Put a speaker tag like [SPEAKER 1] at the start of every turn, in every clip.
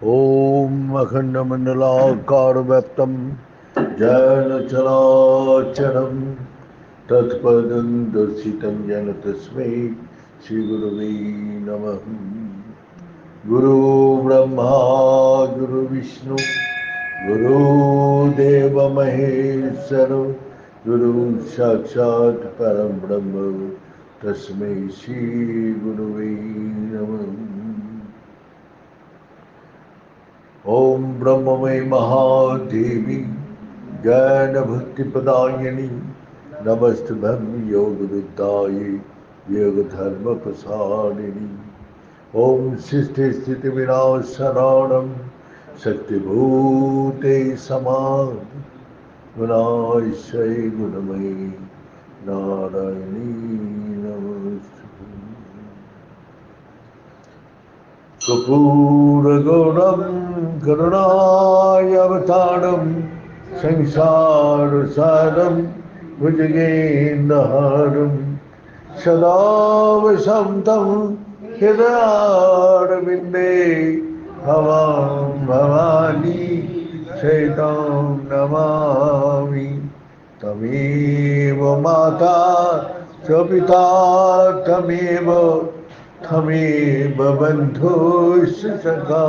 [SPEAKER 1] ॐ अखण्डमण्डलाकारव्याप्तं येन चराचरं तत्पदं दर्शितं येन तस्मै श्रीगुरवे नमः। गुरु ब्रह्मा गुरु विष्णु गुरुदेव महेश्वर गुरु साक्षात् परं ब्रह्म तस्मै श्री गुरुवे नमः। ओम ब्रह्ममय महादेवी ज्ञान भक्ति प्रदायिनी नमस्तभं योग विद्याये योग धर्म प्रसारिणी। ओम सृष्टि स्थिति विनाशनानं शक्तिभूते समान गुणाश्रय गुणमयी नारायणी नमस्तुते। कर्पूरगौरं करुणावतारं संसारसारं भुजगेन्द्रहारं सदा वसन्तं हृदयारविन्दे भवां भवानी चैतां नमामि। तमेव माता च पिता तमेव तमेव बन्धुश्च सखा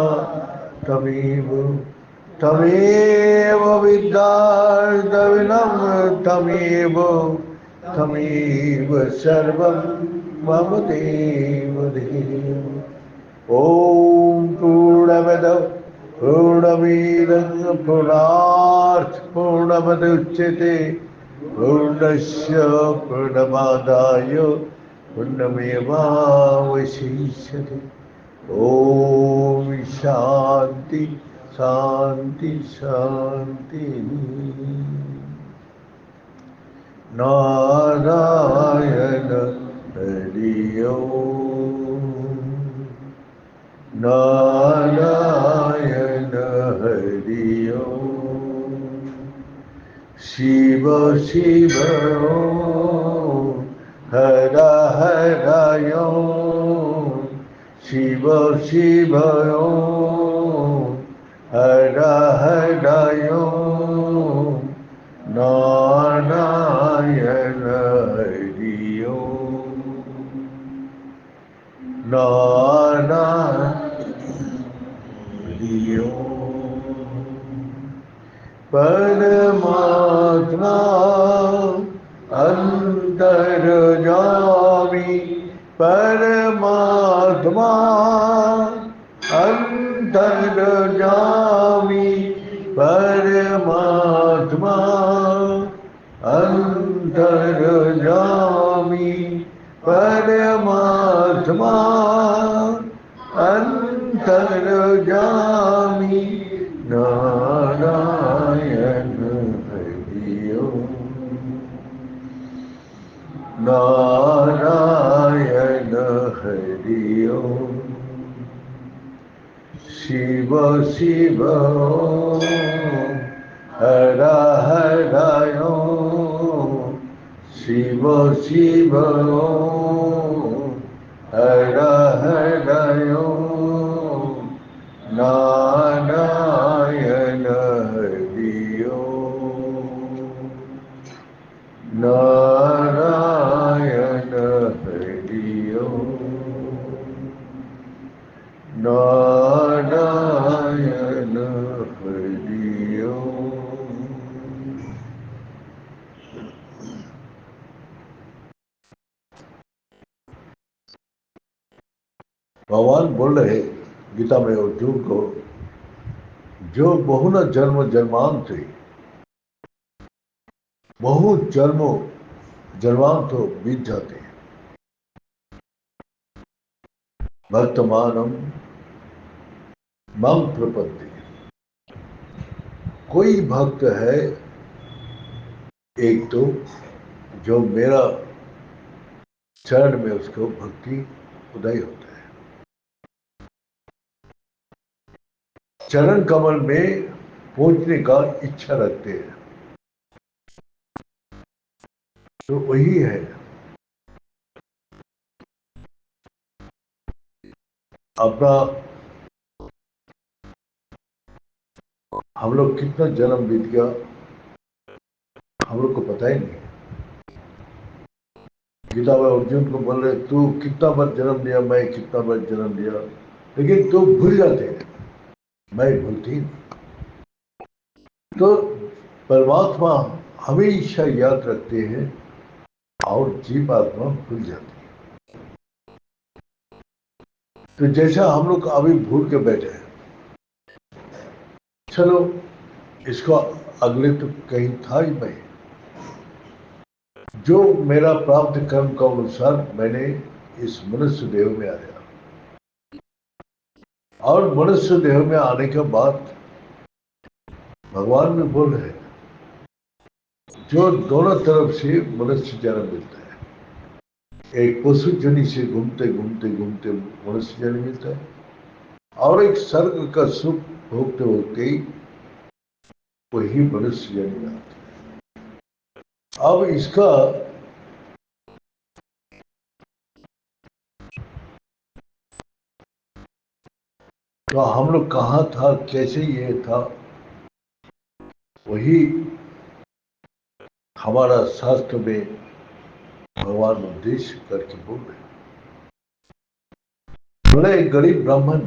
[SPEAKER 1] तमेव तमेव विद्यार्थिनं तमेव तमेव सर्वं मम देव देव। ॐ पूर्णमद पूर्णमिदं पूर्णात् पूर्णमुदच्यते पूर्णस्य पूर्णमादाय पूर्णमेवावशिष्यते। ॐ शान्ति शान्ति शान्तिः। नारायण हरि ओम् नारायण हरि ओम् शिव शिव ओम् हर हर ओम् शिव शिव ओम् हर हर ओम् नारायण हरि ओम् नारायण हरि ओम्। परमात्मा अंतर्यामी परमात्मा अंतर्यामी परमात्मा अंतर्यामी परमात्मा अंतर्यामी नारायण हरि ओम् नारायण हरि ओम् शिव शिव ओम् हर हर ओम् शिव शिव ओम् हर हर ओम् नारायण हरि ओम् नारायण हरि ओम् नारायण हरि ओम्। भगवान बोल रहे गीता में अर्जुन को, जो बहु न जन्म जन्मांत बहुत जन्मों जन्मांत बीत जाते हैं। वर्तमानम मम प्रपत्ति, कोई भक्त है एक तो जो मेरा चरण में उसको भक्ति उदय होता है। चरण कमल में पहुंचने का इच्छा रखते हैं, तो वही है अपना हम लोग कितना जन्म बीत गया हम लोग को पता ही नहीं। गीता में अर्जुन को बोल रहे तू कितना बार जन्म लिया, मैं कितना बार जन्म लिया, लेकिन तू भूल जाते हैं, मैं भूलती नहीं। तो परमात्मा हमेशा याद रखते हैं और जीवात्मा भूल जाती है। तो जैसा हम लोग अभी भूल के बैठे हैं, चलो इसको अगले तो कहीं था ही नहीं। जो मेरा प्राप्त कर्म का अनुसार मैंने इस मनुष्य देह में आया, और मनुष्य देह में आने के बाद भगवान भी बोल रहे हैं जो दोनों तरफ से मनुष्य जन्म मिलता है। एक पशु जनी से घूमते घूमते घूमते मनुष्य जन्म मिलता है, और एक स्वर्ग का सुख भोगते होते ही वही मनुष्य जन्म आता है। अब इसका तो हम लोग कहाँ था, कैसे ये था, वही हमारा शास्त्र में भगवान उद्देश्य करके बोल रहे। बोले एक गरीब ब्राह्मण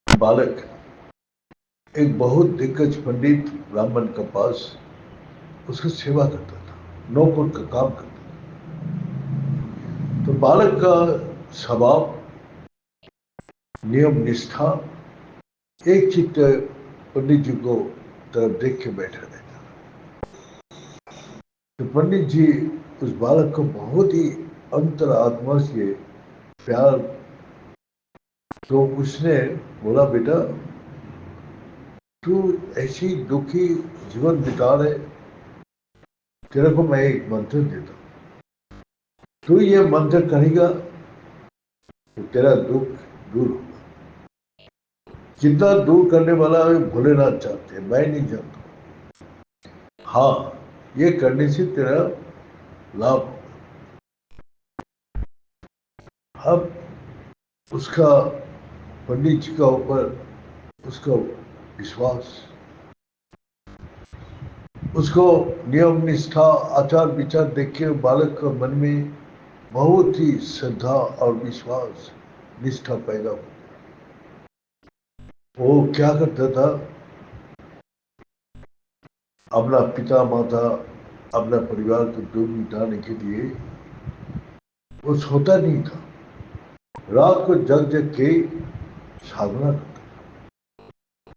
[SPEAKER 1] बालक एक बहुत दिग्गज पंडित ब्राह्मण के पास उसकी सेवा करता था, नौकर का काम करता था। तो बालक का स्वभाव, नियम निष्ठा, एक चित्त पंडित जी को तरफ देख के बैठा रहता। तो पंडित जी उस बालक को बहुत ही अंतरात्मा से प्यार, तो उसने बोला बेटा तू ऐसी दुखी जीवन बिता रहे, तेरे को मैं एक मंत्र देता हूं, तू ये मंत्र करेगा तो तेरा दुख दूर होगा। कितना दूर करने वाला है भोलेनाथ चाहते हैं, मैं नहीं जानता। हाँ, ये करने से तेरा लाभ होगा। अब उसका पंडित जी का ऊपर उसका विश्वास, उसको नियम निष्ठा आचार विचार देख के बालक का मन में बहुत ही श्रद्धा और विश्वास निष्ठा पैदा हो। वो क्या करता था, अपना पिता माता अपना परिवार को दुख मिटाने के लिए वो सोता नहीं था, रात को जग जग के साधना करता।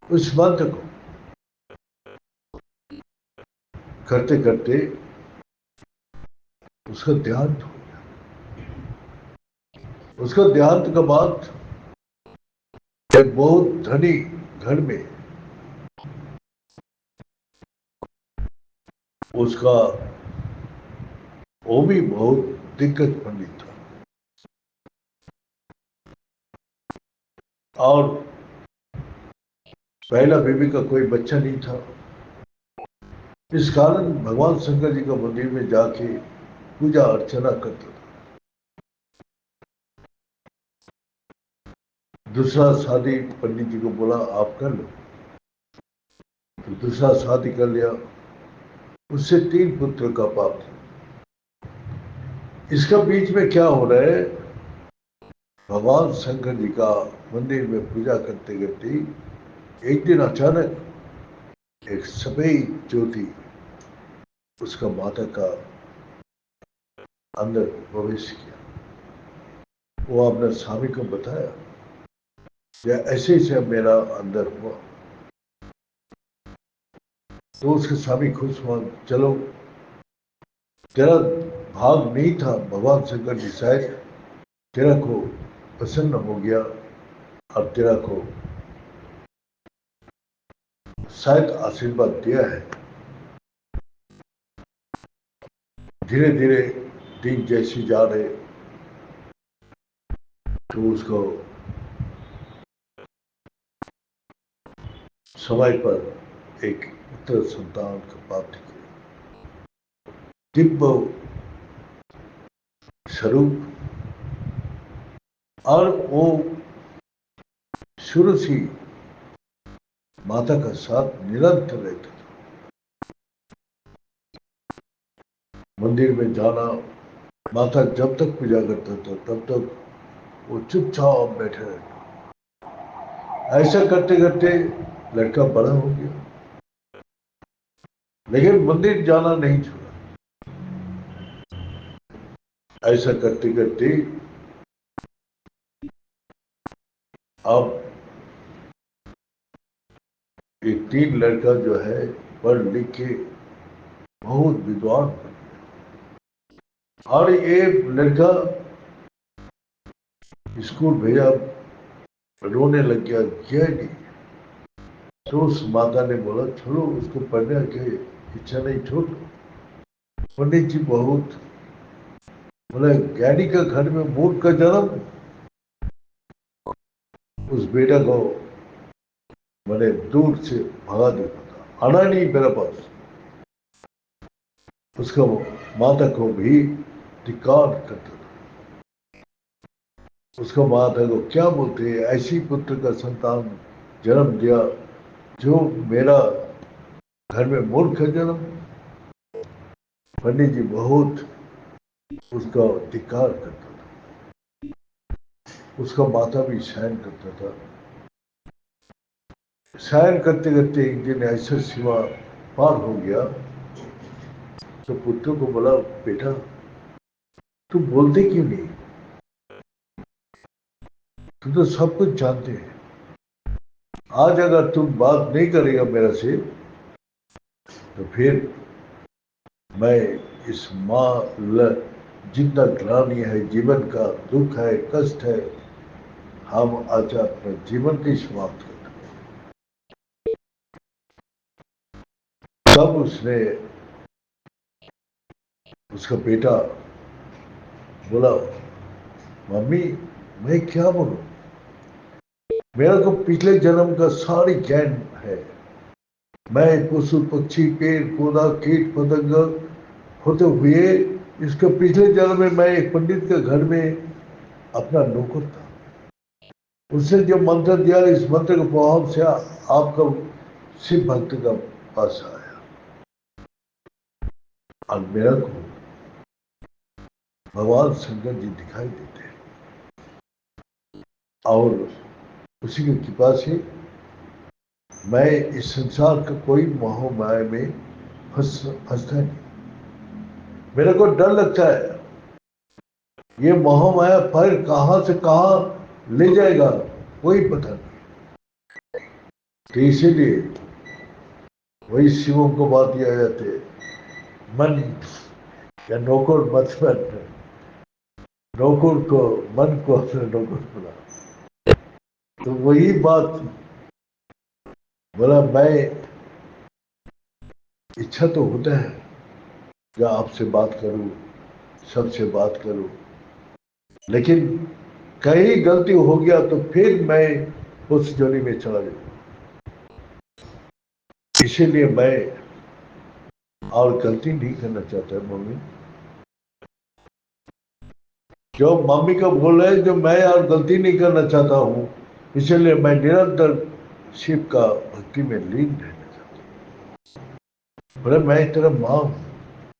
[SPEAKER 1] उस मंत्र को करते करते उसका देहांत हो गया। उसका देहांत के बाद एक बहुत धनी घर में उसका, वो भी बहुत दिग्गज पंडित था, और पहला बीबी का कोई बच्चा नहीं था। इस कारण भगवान शंकर जी का मंदिर में जाके पूजा अर्चना करता था। दूसरा शादी पंडित जी को बोला आप कर लो, तो दूसरा शादी कर लिया। उससे 3 पुत्र का पाप था। इसका बीच में क्या हो रहा है, भगवान शंकर जी का मंदिर में पूजा करते करते एक दिन अचानक एक सफेद ज्योति उसका माता का अंदर प्रवेश किया। वो अपने स्वामी को बताया या ऐसे ही मेरा अंदर हुआ। तो उसके स्वामी खुश हुआ, चलो तेरा भाग नहीं था, भगवान शंकर जी शायद तेरा को प्रसन्न हो गया और तेरा को शायद आशीर्वाद दिया है। धीरे धीरे दिन जैसे जा रहे तो उसको समय पर एक पुत्र संतान का प्राप्ति की। दिव्य स्वरूप, और वो शुरू से माता का साथ निरंतर रहता था। मंदिर में जाना, माता जब तक पूजा करता था तब तक वो चुपचाप बैठे रहता। ऐसा करते करते लड़का बड़ा हो गया, लेकिन मंदिर जाना नहीं छोड़ा। ऐसा करते करते अब एक तीन लड़का जो है पढ़ लिख के बहुत विद्वान बन गया। और ये लड़का स्कूल भेजा, रोने लग गया नहीं। तो उस माता ने बोला छोड़ो उसको, पढ़ने की इच्छा नहीं, छोड़। पंडित जी बहुत बोले ज्ञानी का घर में मूर्ख का जन्म, उस बेटा को मैंने दूर से भगा देता था, आना नहीं मेरे पास। उसका माता को भी धिक्कार करता था। उसका माता को क्या बोलते हैं, ऐसी पुत्र का संतान जन्म दिया जो मेरा घर में मूर्ख है जन्म। पंडित जी बहुत उसका धिक्कार करता था। उसका माता भी सहन करता था। सहन करते करते एक दिन ऐसा सीमा पार हो गया तो पुत्र को बोला बेटा तुम बोलते क्यों नहीं, तुम तो सब कुछ जानते हैं। आज अगर तुम बात नहीं करेगा मेरे से तो फिर मैं इस जितना ग्लानि है, जीवन का दुख है, कष्ट है, हम आज अपना जीवन की समाप्त कर दें। तब उसने, उसका बेटा बोला मम्मी मैं क्या बोलूं, मेरा तो पिछले जन्म का सारी ज्ञान है। मैं पशु पक्षी पेड़ पौधा कीट पतंग होते हुए इसके पिछले जन्म में मैं एक पंडित के घर में अपना नौकर था। उसने जो मंत्र दिया इस मंत्र के प्रभाव से आपका शिव भक्त का पास आया और मेरा को भगवान शंकर जी दिखाई देते हैं और उसी की कृपा से मैं इस संसार का कोई मोह माया में फंसता नहीं। मेरे को डर लगता है ये मोह माया पर कहां से कहां ले जाएगा कोई पता नहीं। तो इसीलिए वही शिवों को बात दिया जाते मन या नौकर मत बन, नौकर को मन को अपने नौकर बना। तो वही बात बोला मैं, इच्छा तो होता है कि आपसे बात करूं, सबसे बात करूं, लेकिन कहीं गलती हो गया तो फिर मैं उस जोनी में चला जाऊंगा। इसीलिए मैं और गलती नहीं करना चाहता मम्मी। जो मम्मी को बोल रहे जो मैं और गलती नहीं करना चाहता हूं, इसलिए मैं निरंतर शिव का भक्ति में लीन रहना चाहता हूं। बोले मैं तेरा मां हूं,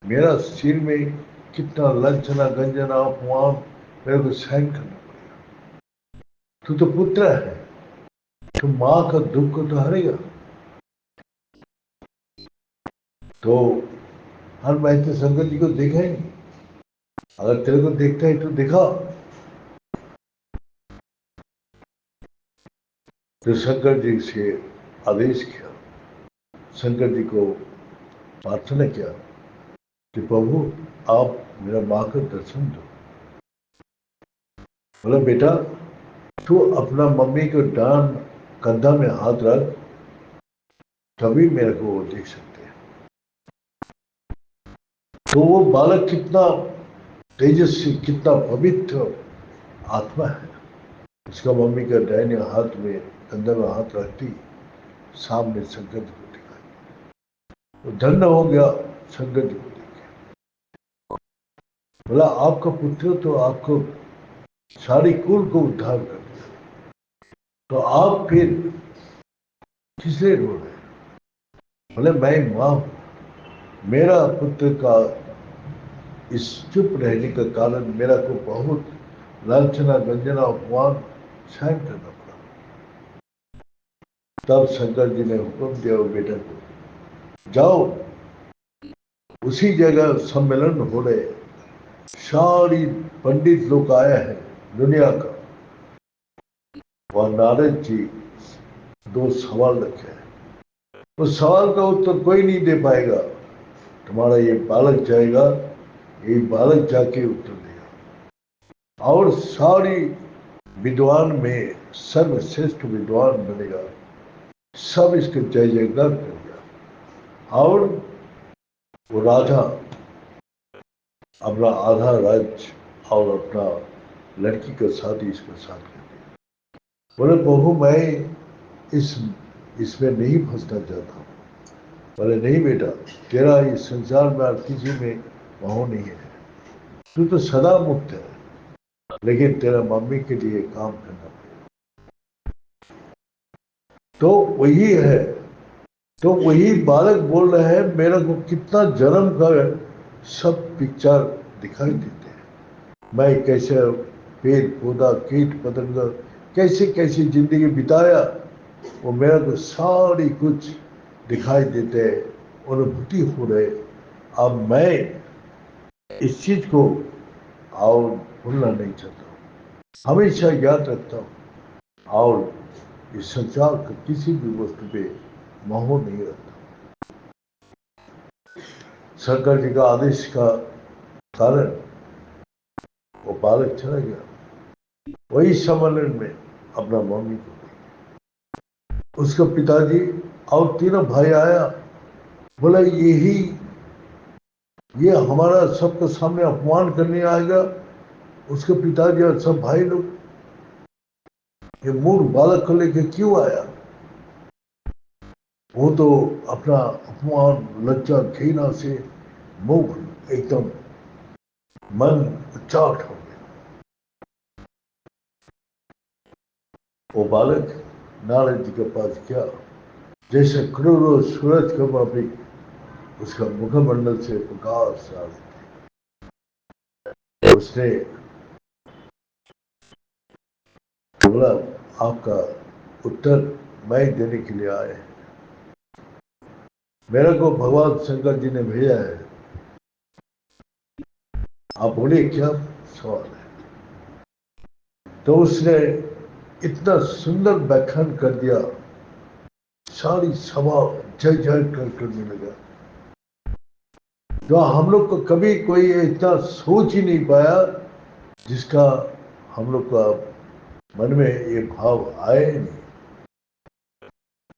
[SPEAKER 1] मेरा सिर में कितना लंचना गंजना अपमान मेरे को सहन करना पड़ेगा। तू तो पुत्र है, तू मां का दुख को तो हरेगा। तो हर मैं तो शंकर जी को देखा ही नहीं, अगर तेरे को देखता है तो दिखा। तो शंकर जी से आदेश किया, शंकर जी को प्रार्थना किया कि प्रभु आप मेरा मां का दर्शन दो। बोला बेटा तू अपना मम्मी को डांन कंधा में हाथ रख, तभी मेरे को वो देख सकते हैं। तो वो बालक कितना तेजस्वी, कितना पवित्र आत्मा है। उसका मम्मी का दाहिने हाथ में कंधे में हाथ रखती सामने शंकर जी को दिखाई, तो धन्य हो गया शंकर जी को देखे। बोला आपका पुत्र तो आपको सारी कुल को उद्धार कर दिया, तो आप फिर किसलिए रो रहे? बोले मैं मां हूं, मेरा पुत्र का इस चुप रहने का कारण मेरा को बहुत लांछना गंजना अपमान सहन करना पड़ा। तब शंकर जी ने हुक्म दिया वो बेटा को, जाओ उसी जगह सम्मेलन हो रहे, सारी पंडित लोग आए हैं दुनिया का, वहां नारद जी दो सवाल रखे हैं, उस सवाल का उत्तर कोई नहीं दे पाएगा, तुम्हारा ये बालक जाएगा, ये बालक जाके उत्तर देगा, और सारी विद्वान में सर्वश्रेष्ठ विद्वान बनेगा, सब इसके जय जयकार करेगा, और वो राजा अपना आधा राज्य और अपना लड़की का शादी इसके साथ कर दिया। बोले बहू मैं इस इसमें नहीं फंसना चाहता हूँ। बोले नहीं बेटा, तेरा इस संसार में और किसी में मोह नहीं है, तू तो सदा मुक्त है, लेकिन तेरा मम्मी के लिए काम करना पड़ेगा। तो वही है, तो वही बालक बोल रहे हैं, मेरा को कितना जन्म का सब पिक्चर दिखाई देते हैं, मैं कैसे पेड़ पौधा कीट पतंग कैसे कैसे जिंदगी बिताया, वो मेरा को सारी कुछ दिखाई देते हैं, अनुभूति हो रहे। अब मैं इस चीज को और भूलना नहीं चाहता हूँ, हमेशा याद रखता हूँ, और इस संसार का किसी भी वस्तु पे मोह नहीं रखता। शंकर जी का आदेश का कारण वो बालक चला गया, वही सम्मेलन में अपना मम्मी को, उसका पिताजी और तीनों भाई आया, बोला यही ये हमारा सबके सामने अपमान करने आएगा। उसके पिताजी और सब भाई लोग, ये मूर्ख बालक को लेके क्यों आया, वो तो अपना अपमान लज्जा घृणा से मुंह एकदम मन उचाट हो गया। वो बालक नारद जी के पास गया, जैसे करोड़ों सूरज का माफिक उसका मुखमंडल से प्रकाश आ रहे, उसने बोला आपका उत्तर मैं देने के लिए आए हैं, मेरे को भगवान शंकर जी ने भेजा है, आप बोलिए क्या सवाल है। तो उसने इतना सुंदर व्याख्यान कर दिया, सारी सभा जय जय करने लगा, जो हम लोग को कभी कोई इतना सोच ही नहीं पाया, जिसका हम लोग का मन में ये भाव आए नहीं।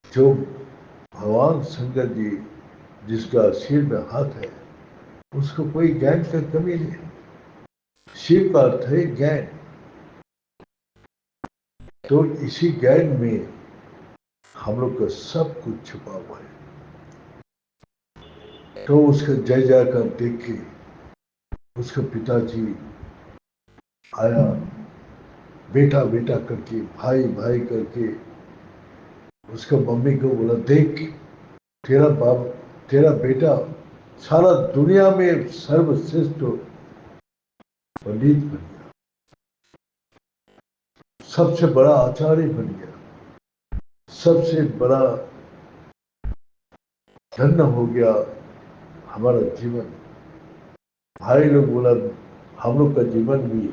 [SPEAKER 1] जो भगवान शंकर जी जिसका सिर में हाथ है, उसको कोई ज्ञान का कमी नहीं है। शिव का अर्थ है ज्ञान, तो इसी ज्ञान में हम लोग का सब कुछ छुपा हुआ है। तो उसका जय जयकार देख के उसका पिताजी आया, बेटा बेटा करके भाई भाई करके उसका मम्मी को बोला, देख तेरा बाप तेरा बेटा सारा दुनिया में सर्वश्रेष्ठ पंडित बन गया, सबसे बड़ा आचार्य बन गया, सबसे बड़ा धन्य हो गया हमारा जीवन। भाई लोग बोला हम लोग का जीवन भी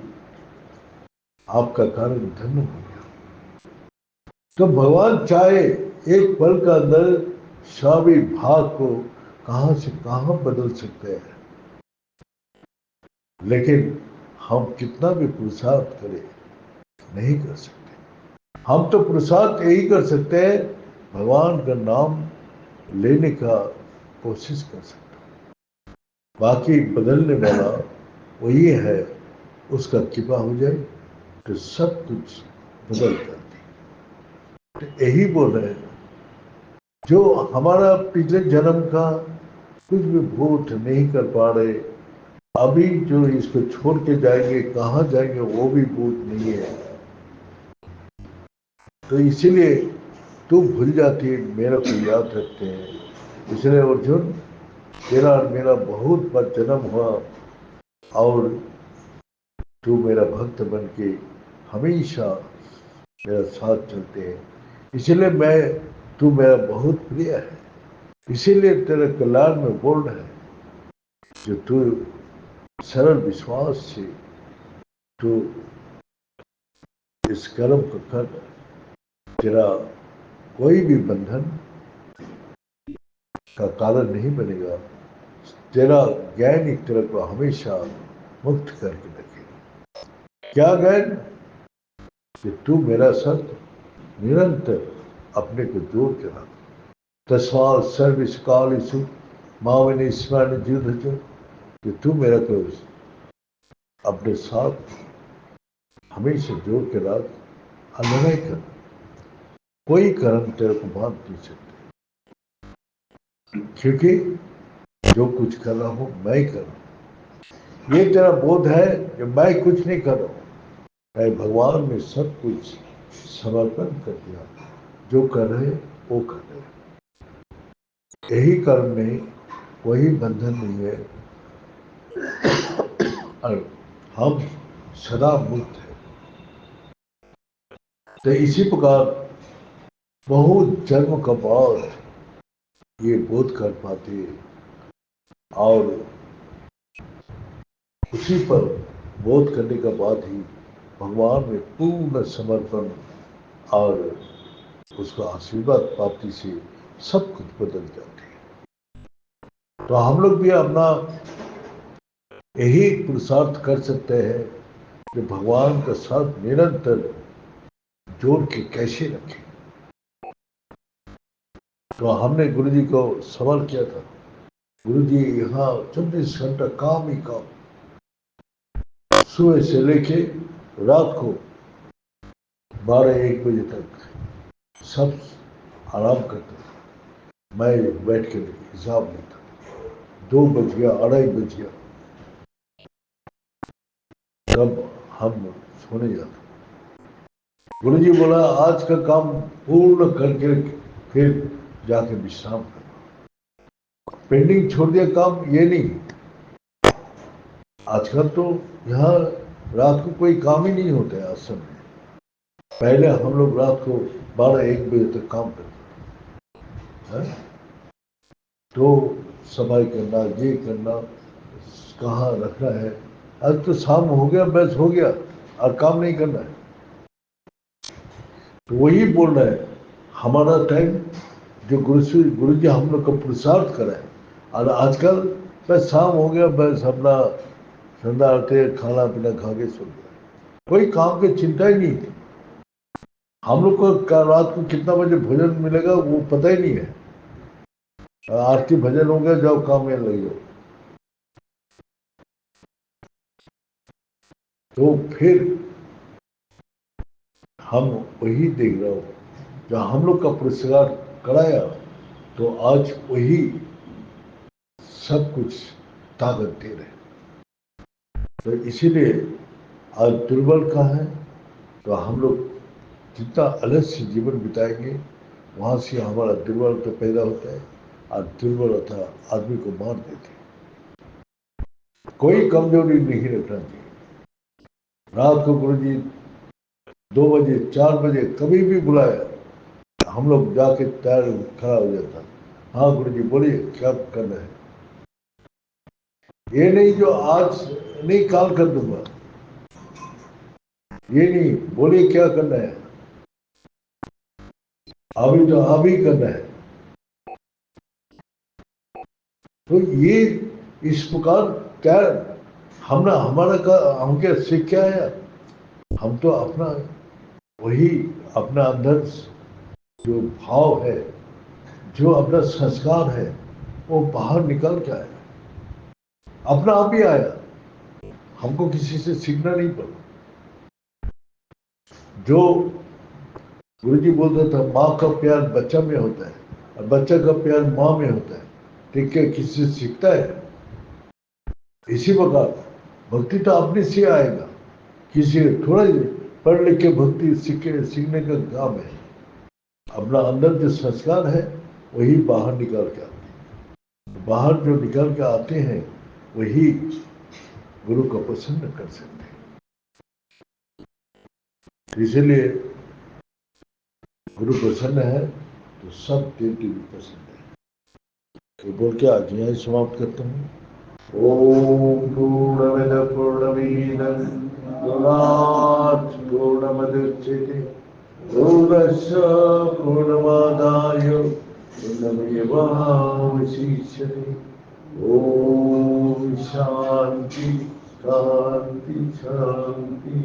[SPEAKER 1] आपका कारण धन्य हो गया। तो भगवान चाहे एक पल का अंदर सभी भाग को कहां से कहां बदल सकते हैं, लेकिन हम कितना भी पुरुषार्थ करें नहीं कर सकते। हम तो पुरुषार्थ यही कर सकते हैं, भगवान का नाम लेने का कोशिश कर सकते हैं, बाकी बदलने वाला वही है, उसका कृपा हो जाए तो सब कुछ बदल जाती। तो यही बोल रहे हैं, जो हमारा पिछले जन्म का कुछ भी भूत नहीं कर पा रहे, अभी जो इसको छोड़ के जाएंगे कहाँ जाएंगे वो भी भूत नहीं है। तो इसीलिए तू भूल जाती मेरे को याद रखते हैं। इसलिए अर्जुन, तेरा और मेरा बहुत बार जन्म हुआ और तू मेरा भक्त बन के हमेशा मेरा साथ चलते हैं। इसलिए तू मेरा बहुत प्रिय है। इसीलिए तेरे कल्याण में बोल रहे हैं जो तू सरल विश्वास से तू इस कर्म को कर, तेरा कोई भी बंधन का कारण नहीं बनेगा। तेरा ज्ञान ही तेरे को हमेशा मुक्त करके रखेगा। क्या ज्ञान? कि तू मेरा साथ निरंतर अपने को जोड़ के रख। तस्मात् सर्विस कालेषु मामनि स्मरण युद्ध, कि तू मेरा को अपने साथ हमेशा जोड़ के रख और लड़ाई कर। कोई कर्म तेरे को बांध नहीं सकते, क्योंकि जो कुछ कर रहा हूं मैं ही कर रहा हूं। ये तेरा बोध है कि मैं कुछ नहीं कर रहा हूं, मैं भगवान में सब कुछ समर्पण कर दिया। जो कर रहे वो कर रहे। यही कर्म में कोई बंधन नहीं है और हम सदा मुक्त हैं। तो इसी प्रकार बहुत जन्म का बाद ये बोध कर पाते और उसी पर बोध करने के बाद ही भगवान में पूर्ण समर्पण और उसका आशीर्वाद प्राप्ति से सब कुछ बदल जाते हैं। तो हम लोग भी अपना यही पुरुषार्थ कर सकते हैं कि भगवान का साथ निरंतर जोड़ के कैसे रखें। तो हमने गुरु जी को सवाल किया था, गुरु जी यहाँ 24 घंटा काम ही काम, सुबह से लेके रात को 12-1 बजे तक सब आराम करते थे, मैं बैठ के हिसाब लेता। 2 बज गया, 2:30 बज गया, तब हम सोने जाते। गुरु जी बोला आज का काम पूर्ण करके फिर जाके विश्राम करना। पेंडिंग छोड़ दिया काम, ये नहीं। आजकल तो यहाँ रात को कोई काम ही नहीं होता है आश्रम में। पहले हम लोग रात को 12-1 बजे तक काम करते हैं। तो सफाई करना, ये करना, कहाँ रखना है। आज तो शाम हो गया, बस हो गया और काम नहीं करना है। तो वही बोल रहे हैं, हमारा टाइम जो गुरु जी हम लोग का पुरुषार्थ कराए, और आजकल बस शाम हो गया, बस अपना ठंडा आते खाना पीना खा के सो गया, कोई काम की चिंता ही नहीं थी। हम लोग को रात को कितना बजे भोजन मिलेगा वो पता ही नहीं है। आरती भजन हो गया, जाओ काम में लग जाओ। तो फिर हम वही देख रहे हो, जब हम लोग का पुरस्कार कराया तो आज वही सब कुछ ताकत दे रहे। तो इसीलिए आज दुर्बल का है, तो हम लोग जितना अलग से जीवन बिताएंगे वहां से हमारा दुर्बल तो पैदा होता है और दुर्बलता आदमी को मार देती है। कोई कमजोरी नहीं रखना चाहिए। रात को गुरु जी 2 बजे 4 बजे कभी भी बुलाया, हम लोग जाके तैयार खड़ा हो जाता। हाँ गुरु जी बोलिए क्या करना है। ये नहीं जो आज नहीं कॉल कर दूंगा, ये नहीं, बोलिए क्या करना है, अभी तो अभी करना है। तो ये इस प्रकार क्या हमने हमारा का हम क्या सीख क्या है, हम तो अपना वही अपना अंदर जो भाव है, जो अपना संस्कार है, वो बाहर निकल के आया, अपना आप ही आया। हमको किसी से सीखना नहीं पड़ा। जो गुरु जी बोलते था माँ का प्यार बच्चा में होता है और बच्चा का प्यार माँ में होता है, ठीक है, किसी से सीखता है। इसी प्रकार भक्ति तो अपने से आएगा, किसी थोड़ा पढ़ लिख के भक्ति सीखने का काम है। अपना अंदर जो संस्कार है वही बाहर निकल के आते हैं। बाहर जो निकल के आते हैं वही गुरु को प्रसन्न कर सकते हैं। इसीलिए गुरु प्रसन्न है तो सब देवता भी प्रसन्न है। तो बोल के आज यही समाप्त करता हूँ। ओम पूर्णमद पूर्णमीदं पूर्णात् पूर्णमुदच्यते पूर्णस्य पूर्णमादाय पूर्णमेवावशिष्यते। ओम शांति शांति शांति।